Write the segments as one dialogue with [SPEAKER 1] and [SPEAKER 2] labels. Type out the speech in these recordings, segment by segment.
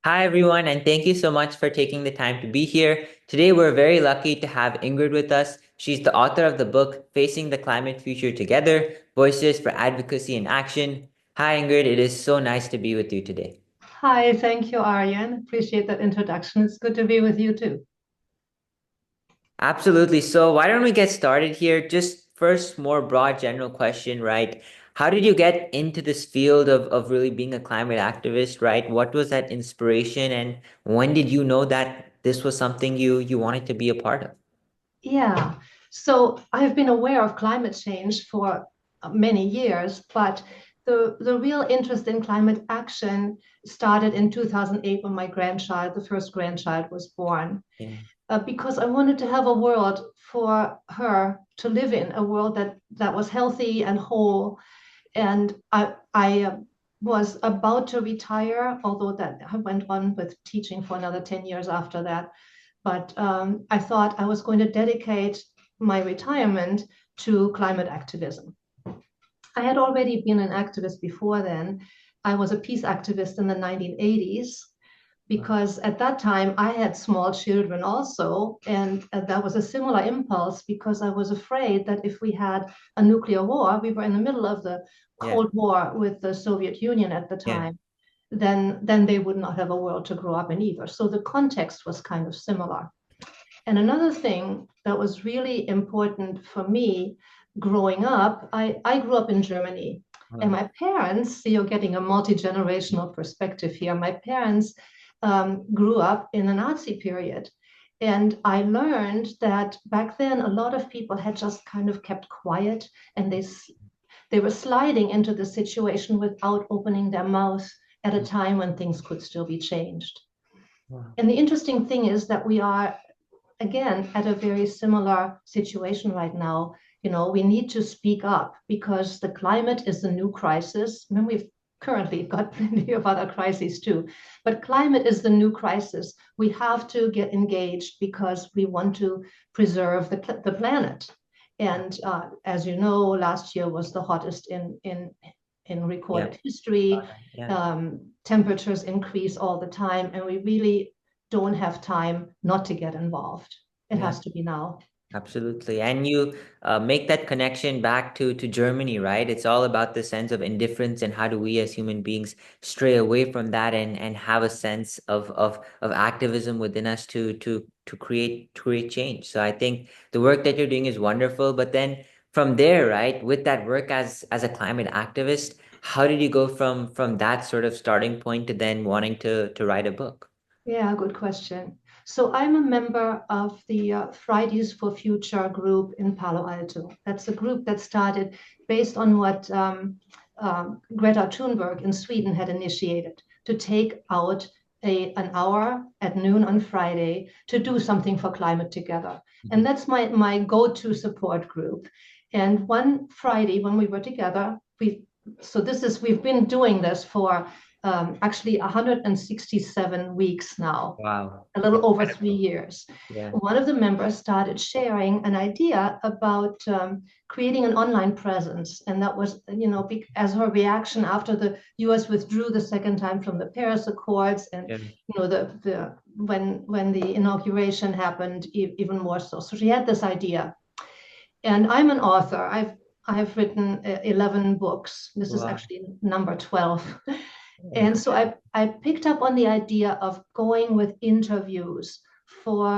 [SPEAKER 1] Hi, everyone, and thank you so much for taking the time to be here. Today, we're very lucky to have Ingrid with us. She's the author of the book, Facing the Climate Future Together, Voices for Advocacy and Action. Hi, Ingrid. It is so nice to be with you today.
[SPEAKER 2] Hi, thank you, Aaryan. Appreciate that introduction. It's good to be with you too.
[SPEAKER 1] Absolutely. So, why don't we get started here? Just first, more broad general question, right? How did you get into this field of really being a climate activist, right? What was that inspiration, and when did you know that this was something you wanted to be a part of?
[SPEAKER 2] Yeah, so I've been aware of climate change for many years, but the real interest in climate action started in 2008 when my grandchild, the first grandchild, was born.
[SPEAKER 1] Yeah.
[SPEAKER 2] Because I wanted to have a world for her to live in, a world that was healthy and whole. And I was about to retire, although that I went on with teaching for another 10 years after that. But I thought I was going to dedicate my retirement to climate activism. I had already been an activist before then. I was a peace activist in the 1980s because at that time I had small children also. And that was a similar impulse because I was afraid that if we had a nuclear war, we were in the middle of the
[SPEAKER 1] Yeah.
[SPEAKER 2] Cold War with the Soviet Union at the
[SPEAKER 1] Yeah.
[SPEAKER 2] time, then they would not have a world to grow up in either. So the context was kind of similar. And another thing that was really important for me growing up, I grew up in Germany. And
[SPEAKER 1] Wow.
[SPEAKER 2] my parents, so you're getting a multi-generational perspective here. My parents grew up in the Nazi period. And I learned that back then, a lot of people had just kind of kept quiet and they were sliding into the situation without opening their mouth at a time when things could still be changed.
[SPEAKER 1] Wow.
[SPEAKER 2] And the interesting thing is that we are again at a very similar situation right now. We need to speak up because the climate is the new crisis. I mean, we've currently got plenty of other crises too, but climate is the new crisis. We have to get engaged because we want to preserve the planet. And as you know, last year was the hottest in
[SPEAKER 1] Yeah.
[SPEAKER 2] recorded history.
[SPEAKER 1] Yeah.
[SPEAKER 2] Temperatures increase all the time, and we really don't have time not to get involved. It
[SPEAKER 1] Yeah.
[SPEAKER 2] has to be now.
[SPEAKER 1] Absolutely. And you make that connection back to Germany, right? It's all about the sense of indifference and how do we as human beings stray away from that and have a sense of activism within us to create change. So I think the work that you're doing is wonderful. But then from there, right, with that work as a climate activist, how did you go from that sort of starting point to then wanting to write a book?
[SPEAKER 2] Yeah, good question. So I'm a member of the Fridays for Future group in Palo Alto. That's a group that started based on what Greta Thunberg in Sweden had initiated to take out an hour at noon on Friday to do something for climate together. And
[SPEAKER 1] Mhm.
[SPEAKER 2] that's my go-to support group. And one Friday when we were together, we've been doing this for actually 167 weeks now,
[SPEAKER 1] Wow.
[SPEAKER 2] a little over three
[SPEAKER 1] Incredible.
[SPEAKER 2] years.
[SPEAKER 1] Yeah.
[SPEAKER 2] One of the members started sharing an idea about creating an online presence. And that was, as her reaction after the US withdrew the second time from the Paris Accords and,
[SPEAKER 1] Yeah.
[SPEAKER 2] when the inauguration happened, even more so. So she had this idea. And I'm an author. I've written 11 books. This is
[SPEAKER 1] Wow.
[SPEAKER 2] actually number 12. And so
[SPEAKER 1] Incredible.
[SPEAKER 2] I picked up on the idea of going with interviews for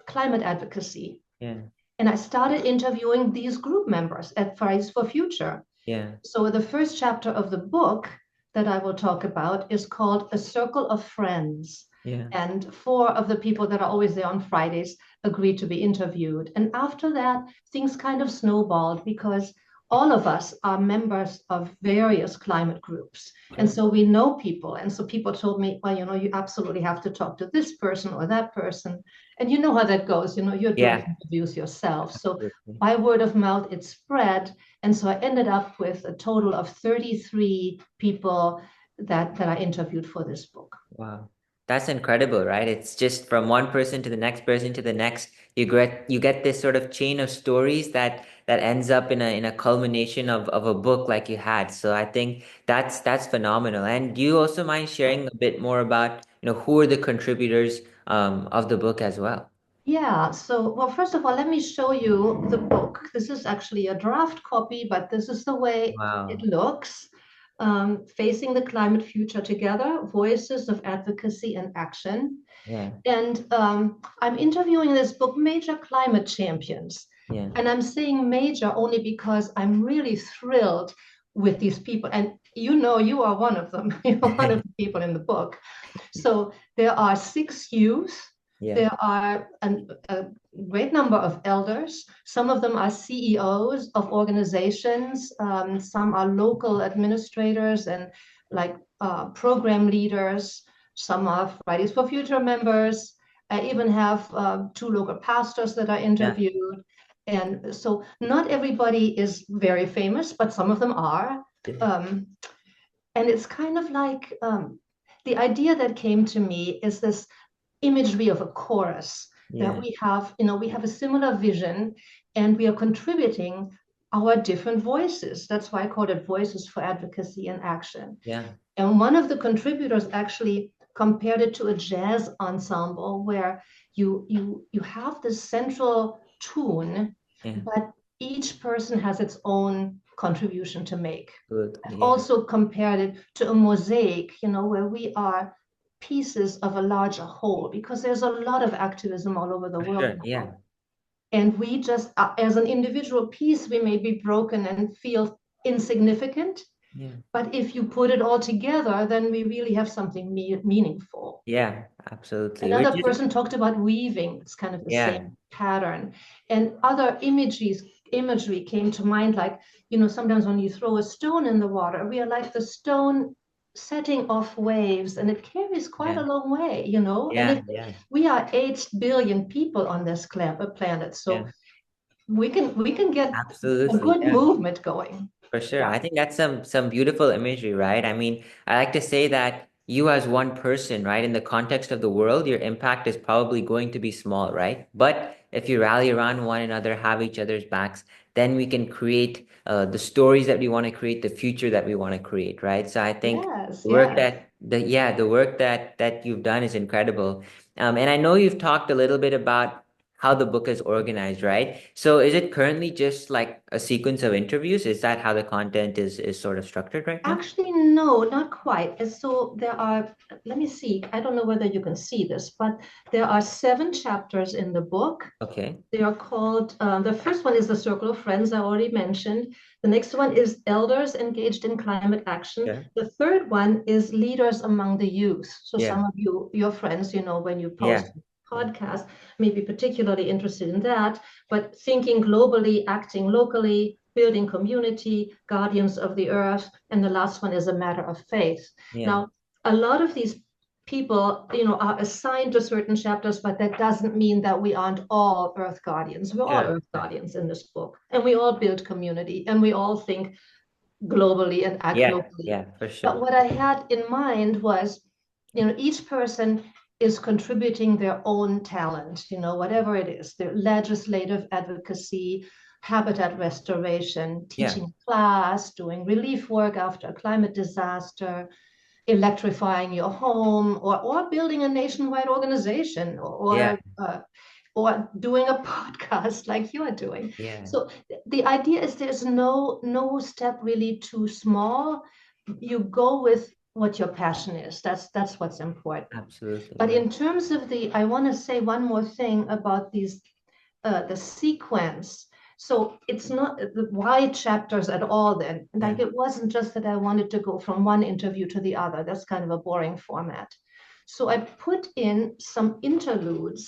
[SPEAKER 2] climate advocacy.
[SPEAKER 1] Yeah.
[SPEAKER 2] And I started interviewing these group members at Fridays for Future.
[SPEAKER 1] Yeah.
[SPEAKER 2] So the first chapter of the book that I will talk about is called A Circle of Friends.
[SPEAKER 1] Yeah.
[SPEAKER 2] And four of the people that are always there on Fridays agreed to be interviewed. And after that, things kind of snowballed because all of us are members of various climate groups. And
[SPEAKER 1] Sure.
[SPEAKER 2] so we know people. And so people told me, well, you absolutely have to talk to this person or that person. And you know how that goes. You're doing
[SPEAKER 1] Yeah.
[SPEAKER 2] interviews yourself. So
[SPEAKER 1] Absolutely.
[SPEAKER 2] by word of mouth, it spread. And so I ended up with a total of 33 people that I interviewed for this book.
[SPEAKER 1] Wow. That's incredible, right? It's just from one person to the next person to the next. You get this sort of chain of stories that ends up in a culmination of a book like you had. So I think that's phenomenal. And do you also mind sharing a bit more about, who are the contributors of the book as well?
[SPEAKER 2] Yeah, so, well, first of all, let me show you the book. This is actually a draft copy, but this is the way it
[SPEAKER 1] Wow.
[SPEAKER 2] looks. Facing the Climate Future Together, Voices of Advocacy and Action.
[SPEAKER 1] Yeah.
[SPEAKER 2] And I'm interviewing in this book major climate champions.
[SPEAKER 1] Yeah.
[SPEAKER 2] And I'm saying major only because I'm really thrilled with these people. And you are one of them. You're one of the people in the book. So there are six youth.
[SPEAKER 1] Yeah.
[SPEAKER 2] There are a great number of elders. Some of them are CEOs of organizations. Some are local administrators and like program leaders. Some are Fridays for Future members. I even have two local pastors that I
[SPEAKER 1] Yeah.
[SPEAKER 2] interviewed. And so not everybody is very famous, but some of them are. Um, and it's kind of like the idea that came to me is this imagery of a chorus that
[SPEAKER 1] Yeah.
[SPEAKER 2] we have a similar vision and we are contributing our different voices. That's why I called it Voices for Advocacy and Action.
[SPEAKER 1] Yeah.
[SPEAKER 2] And one of the contributors actually compared it to a jazz ensemble where you have this central tune,
[SPEAKER 1] Yeah.
[SPEAKER 2] but each person has its own contribution to make.
[SPEAKER 1] Good.
[SPEAKER 2] I've
[SPEAKER 1] Yeah.
[SPEAKER 2] also compared it to a mosaic, where we are pieces of a larger whole, because there's a lot of activism all over the
[SPEAKER 1] For
[SPEAKER 2] world
[SPEAKER 1] sure.
[SPEAKER 2] now.
[SPEAKER 1] Yeah.
[SPEAKER 2] And we just, as an individual piece, we may be broken and feel insignificant.
[SPEAKER 1] Yeah.
[SPEAKER 2] But if you put it all together, then we really have something meaningful.
[SPEAKER 1] Yeah. Absolutely. Which
[SPEAKER 2] Another
[SPEAKER 1] is
[SPEAKER 2] person talked about weaving. It's kind of the
[SPEAKER 1] yeah.
[SPEAKER 2] same pattern. And other imagery came to mind, like, sometimes when you throw a stone in the water, we are like the stone setting off waves, and it carries quite
[SPEAKER 1] Yeah.
[SPEAKER 2] a long way, And if
[SPEAKER 1] Yeah. Yeah.
[SPEAKER 2] we are 8 billion people on this planet, so
[SPEAKER 1] Yeah.
[SPEAKER 2] we can get a
[SPEAKER 1] Absolutely.
[SPEAKER 2] good
[SPEAKER 1] Yeah.
[SPEAKER 2] movement going.
[SPEAKER 1] For sure.
[SPEAKER 2] Yeah.
[SPEAKER 1] I think that's some beautiful imagery, right? I mean, I like to say that you as one person, right, in the context of the world, your impact is probably going to be small, right? But if you rally around one another, have each other's backs, then we can create the stories that we want to create, the future that we want to create, right? So I think
[SPEAKER 2] Yes,
[SPEAKER 1] the work
[SPEAKER 2] yes.
[SPEAKER 1] that the work that you've done is incredible. And I know you've talked a little bit about how the book is organized, right? So is it currently just like a sequence of interviews? Is that how the content is sort of structured right now?
[SPEAKER 2] Actually, no, not quite. And so there are, let me see, I don't know whether you can see this, but there are 7 chapters in the book.
[SPEAKER 1] Okay.
[SPEAKER 2] They are called, the first one is the Circle of Friends, I already mentioned. The next one is Elders Engaged in Climate Action.
[SPEAKER 1] Yeah.
[SPEAKER 2] The third one is Leaders Among the Youth. So
[SPEAKER 1] Yeah.
[SPEAKER 2] some of you, your friends, when you
[SPEAKER 1] Yeah.
[SPEAKER 2] post podcast, may be particularly interested in that. But thinking globally, acting locally, building community, guardians of the earth, and the last one is a matter of faith.
[SPEAKER 1] Yeah.
[SPEAKER 2] Now, a lot of these people, are assigned to certain chapters, but that doesn't mean that we aren't all Earth Guardians. We're all
[SPEAKER 1] Sure.
[SPEAKER 2] Earth Guardians in this book, and we all build community, and we all think globally and act
[SPEAKER 1] Yeah.
[SPEAKER 2] locally.
[SPEAKER 1] Yeah, for sure.
[SPEAKER 2] But what I had in mind was, each person is contributing their own talent, whatever it is, their legislative advocacy, habitat restoration,
[SPEAKER 1] Yeah.
[SPEAKER 2] teaching class, doing relief work after a climate disaster, electrifying your home, or building a nationwide organization,
[SPEAKER 1] Yeah.
[SPEAKER 2] or doing a podcast like you're doing.
[SPEAKER 1] Yeah.
[SPEAKER 2] So the idea is there's no step really too small. You go with what your passion is. That's what's important.
[SPEAKER 1] Absolutely.
[SPEAKER 2] But
[SPEAKER 1] Yeah.
[SPEAKER 2] in terms of I want to say one more thing about the sequence. So it's not the wide chapters at all then.
[SPEAKER 1] Yeah.
[SPEAKER 2] Like it wasn't just that I wanted to go from one interview to the other. That's kind of a boring format. So I put in some interludes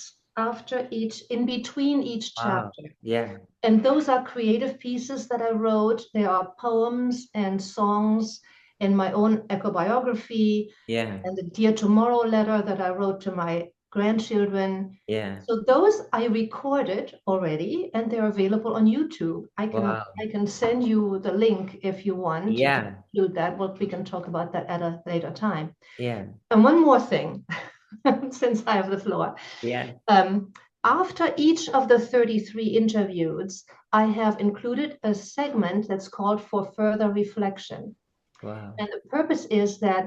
[SPEAKER 2] in between each
[SPEAKER 1] Wow.
[SPEAKER 2] chapter.
[SPEAKER 1] Yeah.
[SPEAKER 2] And those are creative pieces that I wrote. They are poems and songs and my own ecobiography
[SPEAKER 1] Yeah.
[SPEAKER 2] and the Dear Tomorrow letter that I wrote to my grandchildren.
[SPEAKER 1] Yeah.
[SPEAKER 2] So those I recorded already and they're available on YouTube. I can
[SPEAKER 1] Wow.
[SPEAKER 2] I can send you the link if you want. You can
[SPEAKER 1] Yeah.
[SPEAKER 2] include that. Well, we can talk about that at a later time.
[SPEAKER 1] Yeah.
[SPEAKER 2] And one more thing. since I have the floor.
[SPEAKER 1] Yeah.
[SPEAKER 2] Um, After each of the 33 interviews, I have included a segment that's called For Further Reflection.
[SPEAKER 1] Wow.
[SPEAKER 2] And the purpose is that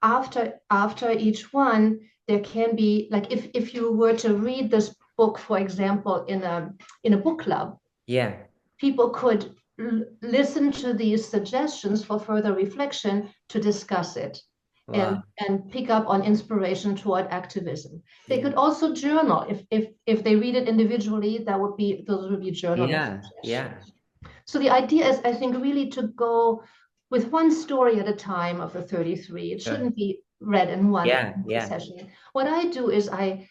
[SPEAKER 2] after each one, there can be like if you were to read this book, for example, in a book club,
[SPEAKER 1] Yeah.
[SPEAKER 2] people could listen to these suggestions for further reflection to discuss it
[SPEAKER 1] Wow.
[SPEAKER 2] and pick up on inspiration toward activism. They
[SPEAKER 1] Yeah.
[SPEAKER 2] could also journal if they read it individually, those would be journaling
[SPEAKER 1] Yeah. Yeah.
[SPEAKER 2] suggestions. So the idea is, I think, really to go with one story at a time of the 33. It
[SPEAKER 1] Sure.
[SPEAKER 2] shouldn't be read in one
[SPEAKER 1] Yeah. Yeah.
[SPEAKER 2] session. What I do is I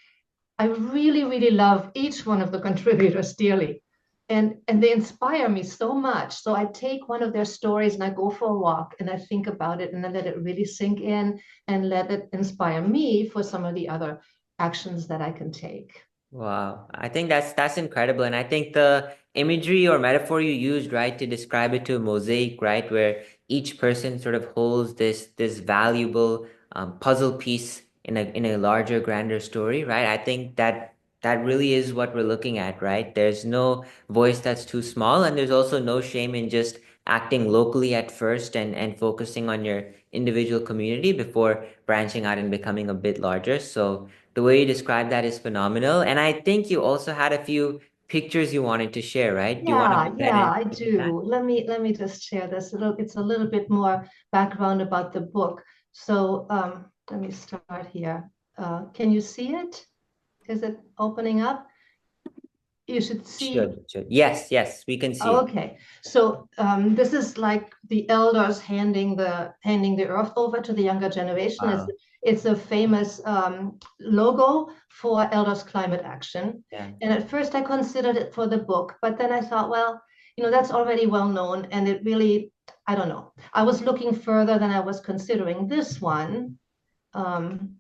[SPEAKER 2] really, really love each one of the contributors dearly. And they inspire me so much. So I take one of their stories and I go for a walk and I think about it and I let it really sink in and let it inspire me for some of the other actions that I can take.
[SPEAKER 1] Wow. I think that's incredible. And I think the imagery or metaphor you used, right, to describe it to a mosaic, right, where each person sort of holds this valuable puzzle piece in a larger, grander story, right? I think that really is what we're looking at, right? There's no voice that's too small, and there's also no shame in just acting locally at first and focusing on your individual community before branching out and becoming a bit larger. So the way you describe that is phenomenal. And I think you also had a few pictures you wanted to share, right? Do you want to
[SPEAKER 2] Yeah,
[SPEAKER 1] go ahead
[SPEAKER 2] yeah,
[SPEAKER 1] and
[SPEAKER 2] I
[SPEAKER 1] share that?
[SPEAKER 2] do. Let me just share this. It's a little bit more background about the book. So let me start here. Can you see it? Is it opening up? You should see.
[SPEAKER 1] Should, should. Yes, yes, we can see
[SPEAKER 2] Oh,
[SPEAKER 1] it.
[SPEAKER 2] okay, so this is like the elders handing the earth over to the younger generation.
[SPEAKER 1] Wow.
[SPEAKER 2] It's a famous logo for Elders Climate Action.
[SPEAKER 1] Yeah,
[SPEAKER 2] And at first I considered it for the book, but then I thought, well, that's already well known, and it really, I don't know. I was looking further than I was considering this one, um,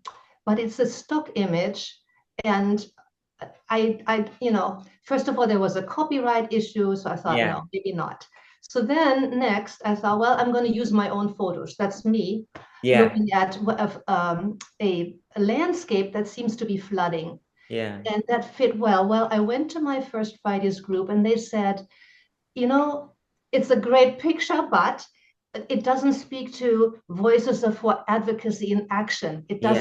[SPEAKER 2] but it's a stock image, and first of all, there was a copyright issue, so I thought,
[SPEAKER 1] yeah,
[SPEAKER 2] no, maybe not. So then next, I thought, well, I'm going to use my own photos. That's me
[SPEAKER 1] yeah,
[SPEAKER 2] looking at a landscape that seems to be flooding,
[SPEAKER 1] yeah,
[SPEAKER 2] and that fit well. Well, I went to my first Fridays group, and they said, you know, it's a great picture, but it doesn't speak to voices of for advocacy in action. It
[SPEAKER 1] yeah,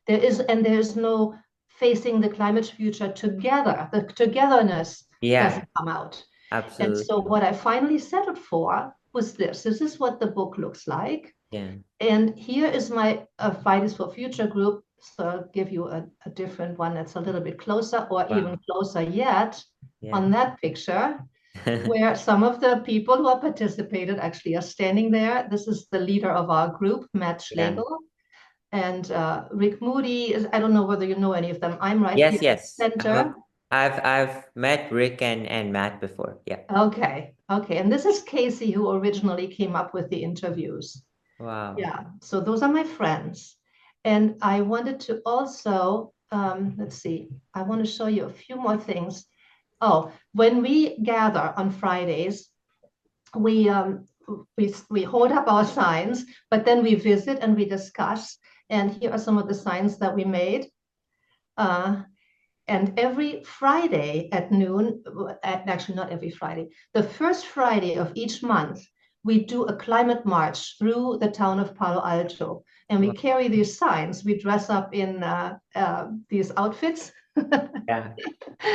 [SPEAKER 2] doesn't, there's no facing the climate future together. The togetherness
[SPEAKER 1] yeah,
[SPEAKER 2] doesn't come out. And so
[SPEAKER 1] absolutely.
[SPEAKER 2] what I finally settled for was this. This is what the book looks like.
[SPEAKER 1] Yeah,
[SPEAKER 2] And here is my Fridays for Future group. So I'll give you a different one that's a little bit closer or even
[SPEAKER 1] wow.
[SPEAKER 2] closer yet
[SPEAKER 1] Yeah.
[SPEAKER 2] on that picture where some of the people who have participated actually are standing there. This is the leader of our group, Matt
[SPEAKER 1] Yeah.
[SPEAKER 2] Schlegel, and Rick Moody is, I don't know whether you know any of them. I'm right here
[SPEAKER 1] Yes,
[SPEAKER 2] in the
[SPEAKER 1] yes.
[SPEAKER 2] center.
[SPEAKER 1] I've met Rick and Matt before. Yeah.
[SPEAKER 2] Okay, okay. And this is Casey, who originally came up with the interviews.
[SPEAKER 1] Wow.
[SPEAKER 2] Yeah, so those are my friends. And I wanted to also, let's see, I want to show you a few more things. Oh, when we gather on Fridays, we we hold up our signs, but then we visit and we discuss. And here are some of the signs that we made. Uh, and every Friday at noon, actually not every Friday, the first Friday of each month, we do a climate march through the town of Palo Alto. And we
[SPEAKER 1] Wow.
[SPEAKER 2] carry these signs. We dress up in these outfits.
[SPEAKER 1] Yeah.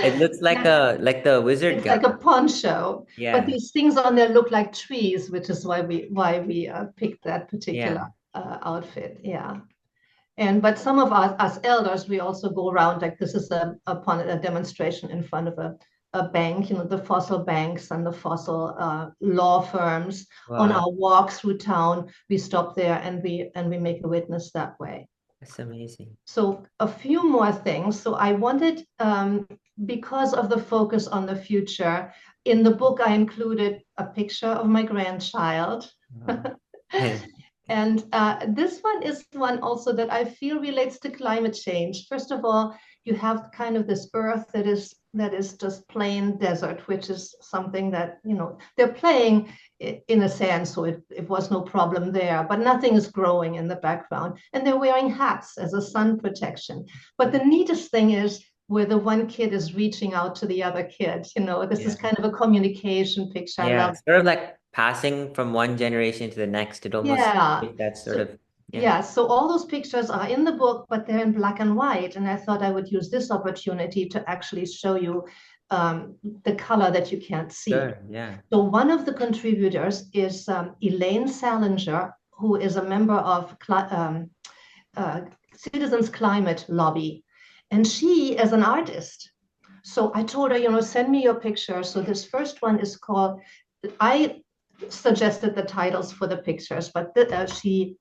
[SPEAKER 1] It looks like the wizard
[SPEAKER 2] It's
[SPEAKER 1] guy.
[SPEAKER 2] like a poncho, but
[SPEAKER 1] Yeah.
[SPEAKER 2] these things on there look like trees, which is why we picked that particular
[SPEAKER 1] Yeah.
[SPEAKER 2] outfit. Yeah, and but some of us elders, we also go around like this is upon a demonstration in front of a bank, the fossil banks and the fossil law firms. On
[SPEAKER 1] Wow.
[SPEAKER 2] our walk through town, we stop there and we make a witness that way.
[SPEAKER 1] That's amazing.
[SPEAKER 2] So a few more things. So I wanted, because of the focus on the future, in the book I included a picture of my grandchild.
[SPEAKER 1] Wow.
[SPEAKER 2] And this one is one also that I feel relates to climate change. First of all, you have kind of this earth that is that is just plain desert, which is something that, they're playing in a sand, so it was no problem there, but nothing is growing in the background. And they're wearing hats as a sun protection. But the neatest thing is where the one kid is reaching out to the other kid. This is
[SPEAKER 1] Yeah.
[SPEAKER 2] kind of a communication picture. I
[SPEAKER 1] Yeah.
[SPEAKER 2] love.
[SPEAKER 1] Sort of like passing from one generation to the next. It almost
[SPEAKER 2] Yeah.
[SPEAKER 1] that sort
[SPEAKER 2] So
[SPEAKER 1] of, yeah.
[SPEAKER 2] yeah, so all those pictures are in the book, but they're in black and white. And I thought I would use this opportunity to actually show you the color that you can't see.
[SPEAKER 1] Sure. Yeah.
[SPEAKER 2] So one of the contributors is Elaine Salinger, who is a member of uh, Citizens Climate Lobby. And she is an artist. So I told her, send me your picture. So this first one is called, I suggested the titles for the pictures, but she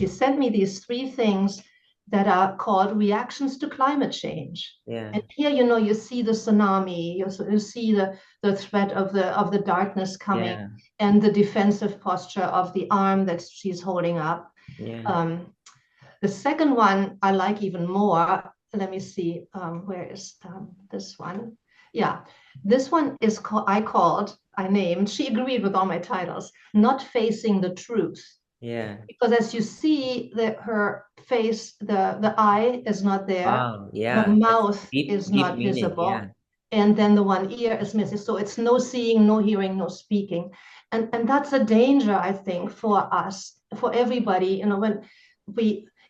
[SPEAKER 2] sent me these three things that are called reactions to climate change.
[SPEAKER 1] Yeah.
[SPEAKER 2] And here, you see the tsunami, you see the threat of the darkness coming,
[SPEAKER 1] Yeah.
[SPEAKER 2] and the defensive posture of the arm that she's holding up.
[SPEAKER 1] Yeah.
[SPEAKER 2] Um, the second one I like even more. Let me see, where is this one? Yeah, this one is I named, she agreed with all my titles, Not Facing the Truth.
[SPEAKER 1] Yeah.
[SPEAKER 2] Because as you see, her face, the eye is not there,
[SPEAKER 1] Wow.
[SPEAKER 2] her
[SPEAKER 1] Yeah. That's
[SPEAKER 2] mouth
[SPEAKER 1] deep,
[SPEAKER 2] is
[SPEAKER 1] deep
[SPEAKER 2] not
[SPEAKER 1] meaning. Yeah.
[SPEAKER 2] visible, and then the one ear is missing. So it's no seeing, no hearing, no speaking. And that's a danger, I think, for us, for everybody, when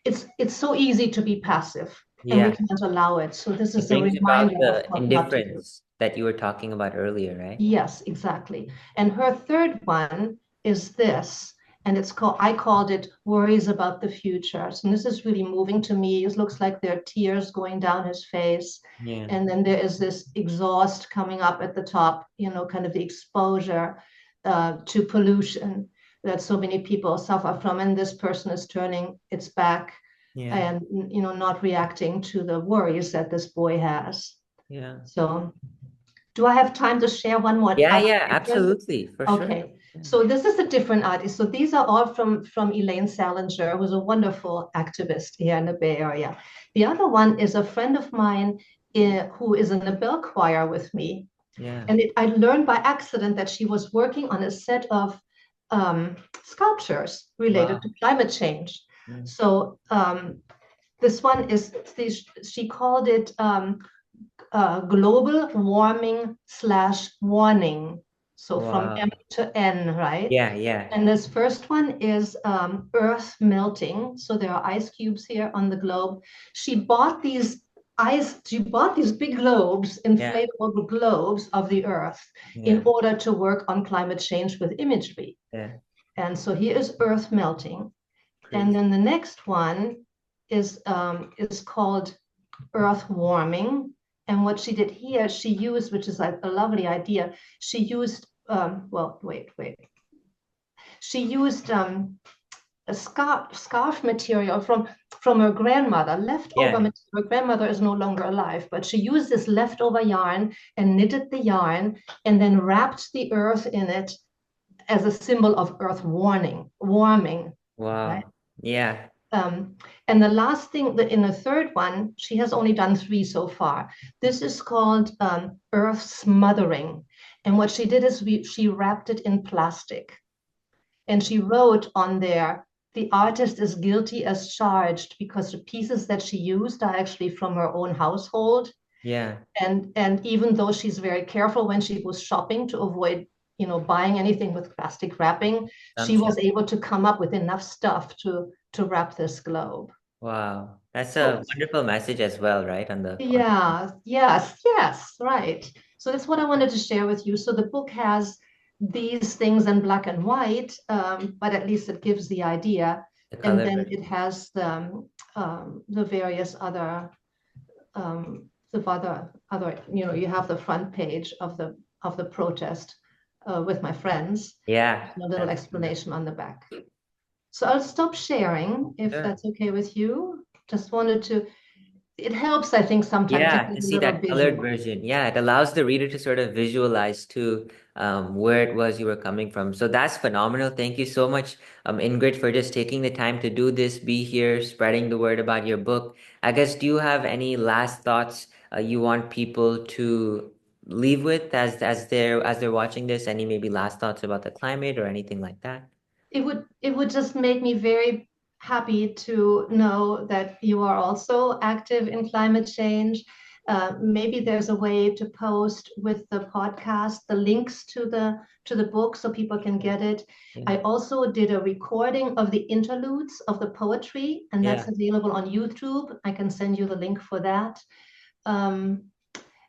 [SPEAKER 2] it's so easy to be passive, and we
[SPEAKER 1] Yeah.
[SPEAKER 2] can't allow it. So this
[SPEAKER 1] It
[SPEAKER 2] is a
[SPEAKER 1] brings about
[SPEAKER 2] reminder of
[SPEAKER 1] the
[SPEAKER 2] what not to do.
[SPEAKER 1] indifference that you were talking about earlier, right?
[SPEAKER 2] Yes, exactly. And her third one is this, and I called it Worries About the Future. So this is really moving to me. It looks like there are tears going down his face.
[SPEAKER 1] Yeah.
[SPEAKER 2] And then there is this exhaust coming up at the top, kind of the exposure to pollution that so many people suffer from. And this person is turning its back
[SPEAKER 1] Yeah.
[SPEAKER 2] and, not reacting to the worries that this boy has.
[SPEAKER 1] Yeah.
[SPEAKER 2] So do I have time to share one more
[SPEAKER 1] Yeah.
[SPEAKER 2] other
[SPEAKER 1] Yeah.
[SPEAKER 2] picture?
[SPEAKER 1] Absolutely. For sure.
[SPEAKER 2] Okay,
[SPEAKER 1] Yeah.
[SPEAKER 2] so this is a different artist. So these are all from Elaine Salinger, who's a wonderful activist here in the Bay Area. The other one is a friend of mine who is in the bell choir with me.
[SPEAKER 1] Yeah.
[SPEAKER 2] And I learned by accident that she was working on a set of sculptures related to
[SPEAKER 1] Wow.
[SPEAKER 2] climate change.
[SPEAKER 1] Yeah.
[SPEAKER 2] So this one is, she called it global warming slash warning. So from M
[SPEAKER 1] Wow.
[SPEAKER 2] to N, right?
[SPEAKER 1] Yeah. Yeah.
[SPEAKER 2] And this first one is Earth melting. So there are ice cubes here on the globe. She bought these big globes,
[SPEAKER 1] Yeah.
[SPEAKER 2] inflatable globes of the Earth, in
[SPEAKER 1] Yeah.
[SPEAKER 2] order to work on climate change with imagery.
[SPEAKER 1] Yeah.
[SPEAKER 2] And so here is Earth melting. And
[SPEAKER 1] Crazy.
[SPEAKER 2] then the next one is called Earth warming. And what she did here, she used, which is a lovely idea, she used, well, wait. She used a scarf material from her grandmother, leftover
[SPEAKER 1] Yeah.
[SPEAKER 2] material. Her grandmother is no longer alive, but she used this leftover yarn and knitted the yarn and then wrapped the earth in it as a symbol of earth warming, right?
[SPEAKER 1] Wow. Yeah.
[SPEAKER 2] Um, and the last thing, that in the third one, she has only done three so far. This is called earth smothering. And what she did is she wrapped it in plastic. And she wrote on there, the artist is guilty as charged, because the pieces that she used are actually from her own household.
[SPEAKER 1] Yeah.
[SPEAKER 2] And even though she's very careful when she goes shopping to avoid, buying anything with plastic wrapping, she was
[SPEAKER 1] Assumption.
[SPEAKER 2] able to come up with enough stuff to wrap this globe.
[SPEAKER 1] Wow. That's
[SPEAKER 2] So
[SPEAKER 1] a wonderful message as well, right? On
[SPEAKER 2] yeah, yes, right. So that's what I wanted to share with you. So the book has these things in black and white, but at least it gives the idea.
[SPEAKER 1] the
[SPEAKER 2] And
[SPEAKER 1] color
[SPEAKER 2] then
[SPEAKER 1] version.
[SPEAKER 2] it has the various other, you have the front page of the protest with my friends,
[SPEAKER 1] Yeah.
[SPEAKER 2] and a little
[SPEAKER 1] That's wonderful.
[SPEAKER 2] explanation on the back. So I'll stop sharing if
[SPEAKER 1] Sure.
[SPEAKER 2] that's okay with you. Just wanted to, it helps, I think, sometimes to
[SPEAKER 1] Yeah,
[SPEAKER 2] get
[SPEAKER 1] to
[SPEAKER 2] a
[SPEAKER 1] see
[SPEAKER 2] little
[SPEAKER 1] that colored
[SPEAKER 2] visual.
[SPEAKER 1] version. Yeah, it allows the reader to sort of visualize too where it was you were coming from. So that's phenomenal. Thank you so much, Ingrid, for just taking the time to do this, be here, spreading the word about your book. I guess, do you have any last thoughts you want people to leave with as they're watching this? Any maybe last thoughts about the climate or anything like that?
[SPEAKER 2] It would just make me very happy to know that you are also active in climate change. Maybe there's a way to post with the podcast the links to the book so people can get it.
[SPEAKER 1] Yeah.
[SPEAKER 2] I also did a recording of the interludes of the poetry, and that's
[SPEAKER 1] Yeah.
[SPEAKER 2] available on YouTube. I can send you the link for that. Um,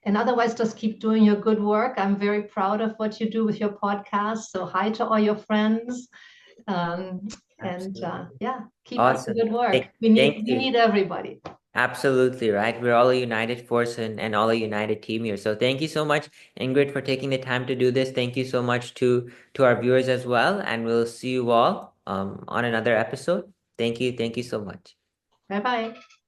[SPEAKER 2] and otherwise, just keep doing your good work. I'm very proud of what you do with your podcast. So hi to all your friends. Um, and
[SPEAKER 1] Absolutely.
[SPEAKER 2] yeah, keep up the
[SPEAKER 1] Awesome.
[SPEAKER 2] good work.
[SPEAKER 1] Thank,
[SPEAKER 2] We
[SPEAKER 1] thank
[SPEAKER 2] need we
[SPEAKER 1] you.
[SPEAKER 2] need everybody.
[SPEAKER 1] Absolutely, right? We're all a united force and all a united team here. So thank you so much, Ingrid, for taking the time to do this. Thank you so much to our viewers as well, and we'll see you all on another episode. Thank you. Thank you so much.
[SPEAKER 2] Bye bye.